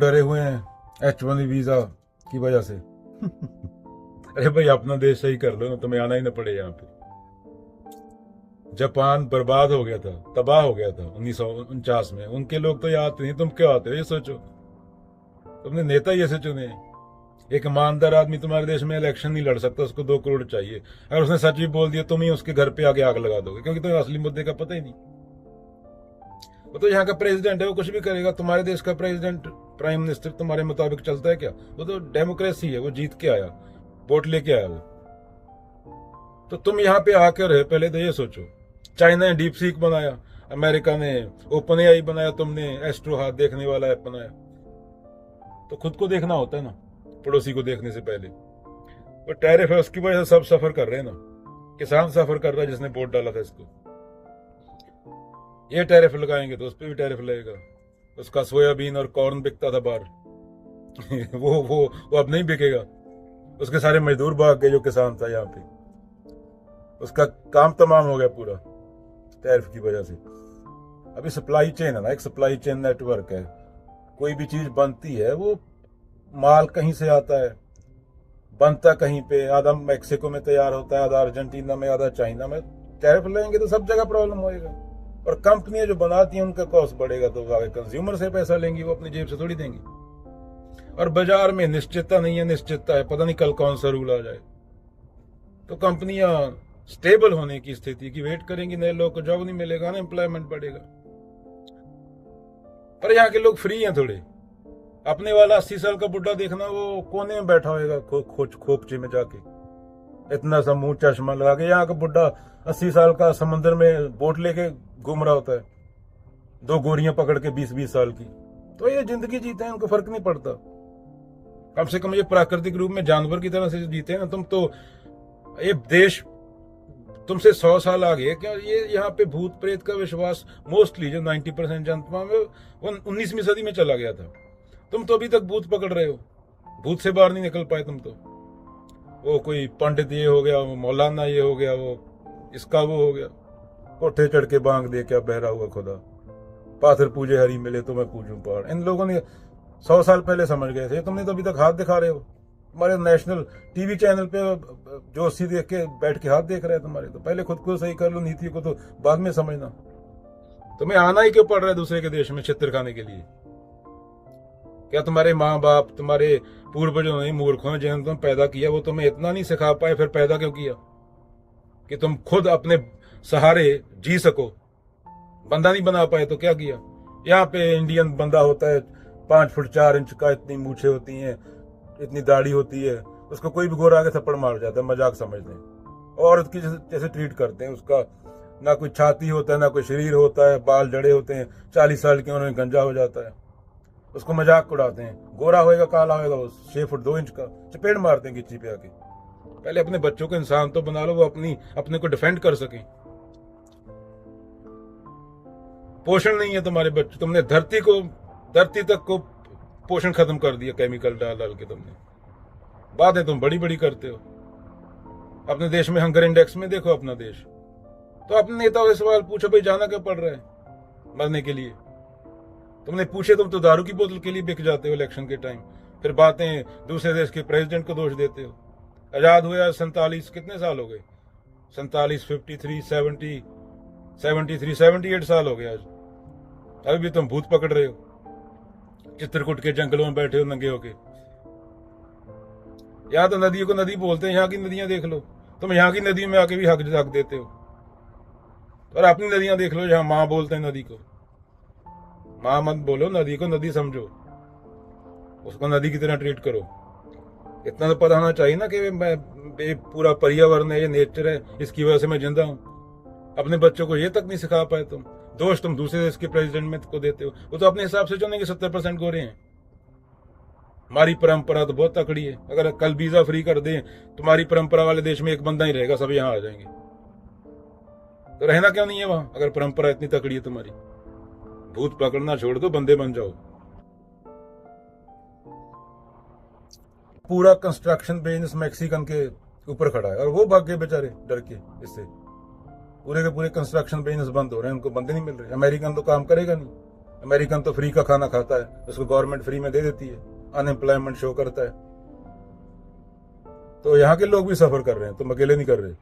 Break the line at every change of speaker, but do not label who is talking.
डरे हुए हैं H1B वीजा की वजह से। अरे भाई अपना देश सही कर लो ना, तुम्हें आना ही ना पड़े यहाँ पे। जापान बर्बाद हो गया था, तबाह हो गया था 1949 में, उनके लोग तो यहाँ आते नहीं, तुम क्यों आते हो ये सोचो। तुमने नेता ही ऐसे चुने। एक ईमानदार आदमी तुम्हारे देश में इलेक्शन नहीं लड़ सकता, उसको 2 करोड़ चाहिए। अगर उसने सच भी बोल दिया तुम ही उसके घर पे आके आग लगा दोगे, क्योंकि तुम्हें असली मुद्दे का पता ही नहीं। वो तो यहाँ का प्रेसिडेंट है, वो कुछ भी करेगा। तुम्हारे देश का प्रेसिडेंट प्राइम मिनिस्टर तुम्हारे मुताबिक चलता है क्या? वो तो डेमोक्रेसी है, वो जीत के आया, वोट लेके आया वो। तो तुम यहाँ पे आकर है, पहले तो ये सोचो। चाइना ने डीप सीक बनाया, अमेरिका ने ओपन एआई बनाया, तुमने एस्ट्रो हाथ देखने वाला ऐप बनाया। तो खुद को देखना होता है ना, पड़ोसी को देखने से पहले। वो टैरिफ है, उसकी वजह से सब सफर कर रहे हैं ना। किसान सफर कर रहा है जिसने वोट डाला था इसको। ये टैरिफ लगाएंगे तो उस पर भी टैरिफ लगेगा। उसका सोयाबीन और कॉर्न बिकता था बाहर। वो अब नहीं बिकेगा। उसके सारे मजदूर भाग गए जो किसान था यहाँ पे, उसका काम तमाम हो गया पूरा टैरिफ की वजह से। अभी सप्लाई चेन है ना, एक सप्लाई चेन नेटवर्क है। कोई भी चीज बनती है, वो माल कहीं से आता है, बनता कहीं पे, आधा मैक्सिको में तैयार होता है, आधा अर्जेंटीना में, आधा चाइना में। टैरिफ लगेंगे तो सब जगह प्रॉब्लम होएगा। और कंपनियां जो बनाती हैं उनका कॉस्ट बढ़ेगा, तो आगे कंज्यूमर से पैसा लेंगी, वो अपनी जेब से थोड़ी देंगी। और बाजार में निश्चितता नहीं है, निश्चितता है, पता नहीं कल कौन सा रूल आ जाए। तो कंपनियां स्टेबल होने की स्थिति की वेट करेंगी, नए लोगों को जॉब नहीं मिलेगा, अनएम्प्लॉयमेंट बढ़ेगा। पर यहाँ के लोग फ्री हैं थोड़े। अपने वाला 80 साल का बुढ़ा देखना, वो कोने में बैठा होएगा खोपचे में जाके, इतना सा मुंह चश्मा लगा के। यहाँ का बुढ़ा 80 साल का समंदर में बोट लेके घूम रहा होता है, 2 गोरियां पकड़ के 20-20 साल की। तो ये जिंदगी जीते हैं, उनको फर्क नहीं पड़ता। कम से कम ये प्राकृतिक रूप में जानवर की तरह से जीते हैं ना। तुम तो ये देश तुमसे 100 साल आगे क्या। ये यहाँ पे भूत प्रेत का विश्वास मोस्टली जो 90% जनता में, वो 19वीं सदी में चला गया था। तुम तो अभी तक भूत पकड़ रहे हो, भूत से बाहर नहीं निकल पाए तुम तो। वो कोई पंडित ये हो गया, वो मौलाना ये हो गया, वो इसका वो हो गया, कोठे चढ़ के बांग दे क्या बहरा हुआ खुदा, पाथर पूजे हरी मिले तो मैं पूजूं पहाड़। इन लोगों ने 100 साल पहले समझ गए थे, तुमने तो अभी तक हाथ दिखा रहे हो। हमारे नेशनल टीवी चैनल पे जोशी देख के बैठ के हाथ देख रहे हैं तुम्हारे। तो पहले खुद को सही कर लो, नीति को तो बाद में समझना। तुम्हें आना ही क्यों पड़ रहा है दूसरे के देश में चित्र खाने के लिए? क्या तुम्हारे माँ बाप, तुम्हारे पूर्वजों ने, मूर्खों ने जिन्होंने तुम पैदा किया, वो तुम्हें इतना नहीं सिखा पाए फिर पैदा क्यों किया कि तुम खुद अपने सहारे जी सको? बंदा नहीं बना पाए तो क्या किया? यहाँ पे इंडियन बंदा होता है 5 फुट 4 इंच का, इतनी मूछें होती हैं, इतनी दाढ़ी होती है, उसको कोई भी गोरा आके थप्पड़ मार जाता है, मजाक समझते हैं। औरत की जैसे ट्रीट करते हैं। उसका ना कोई छाती होता है, ना कोई शरीर होता है, बाल जड़े होते हैं, 40 साल की उम्र में गंजा हो जाता है, उसको मजाक उड़ाते हैं। गोरा होएगा, काला होएगा, वो 6 फुट 2 इंच का, चपेट मारते हैं गिच्ची पे आके। पहले अपने बच्चों को इंसान तो बना लो, वो अपने को डिफेंड कर सकें। पोषण नहीं है तुम्हारे बच्चे, तुमने धरती तक को पोषण खत्म कर दिया केमिकल डाल डाल के। तुमने बातें तुम बड़ी बड़ी करते हो। अपने देश में हंगर इंडेक्स में देखो अपना देश। तो अपने नेताओं से सवाल पूछो, भाई जाना क्यों पड़ रहा है मरने के लिए? तुमने पूछे, तुम तो दारू की बोतल के लिए बिक जाते हो इलेक्शन के टाइम, फिर बातें दूसरे देश के प्रेसिडेंट को दोष देते हो। आजाद हुए 47 कितने साल हो गए? 47, 53, 70, 73, 78 साल हो गए आज। अभी भी तुम भूत पकड़ रहे हो, चित्रकूट के जंगलों में बैठे हो नंगे होके। यहाँ तो नदियों को नदी बोलते हैं, यहाँ की नदियां देख लो। तुम यहाँ की नदी में आके भी हक देते हो। और अपनी नदियां देख लो, जहां माँ बोलते हैं नदी को। माँ मत बोलो नदी को, नदी समझो, उसको नदी की तरह ट्रीट करो। इतना तो पता होना चाहिए ना कि मैं पूरा पर्यावरण है, ये नेचर है, इसकी वजह से मैं जिंदा हूं। अपने बच्चों को ये तक नहीं सिखा पाए तुम। दोष तुम दूसरे देश के प्रेसिडेंट में को देते हो। वो तो अपने हिसाब से चुनेंगे, 70% गोरे हैं। हमारी परंपरा तो बहुत तकड़ी है। अगर कल वीजा फ्री कर दें, तुम्हारी परंपरा वाले देश में एक बंदा ही रहेगा, सब यहाँ आ जाएंगे। तो रहना क्यों नहीं है वहां, अगर परंपरा इतनी तकड़ी है तुम्हारी? भूत पकड़ना छोड़ दो, बंदे बन जाओ। पूरा कंस्ट्रक्शन बिजनेस मैक्सिकन के ऊपर खड़ा है, और वो भाग गए बेचारे डर के। इससे पूरे के पूरे कंस्ट्रक्शन बिजनेस बंद हो रहे हैं, उनको बंदे नहीं मिल रहे। अमेरिकन तो काम करेगा नहीं, अमेरिकन तो फ्री का खाना खाता है, उसको गवर्नमेंट फ्री में दे देती है, अनएम्प्लॉयमेंट शो करता है। तो यहाँ के लोग भी सफर कर रहे हैं, तुम अकेले नहीं कर रहे।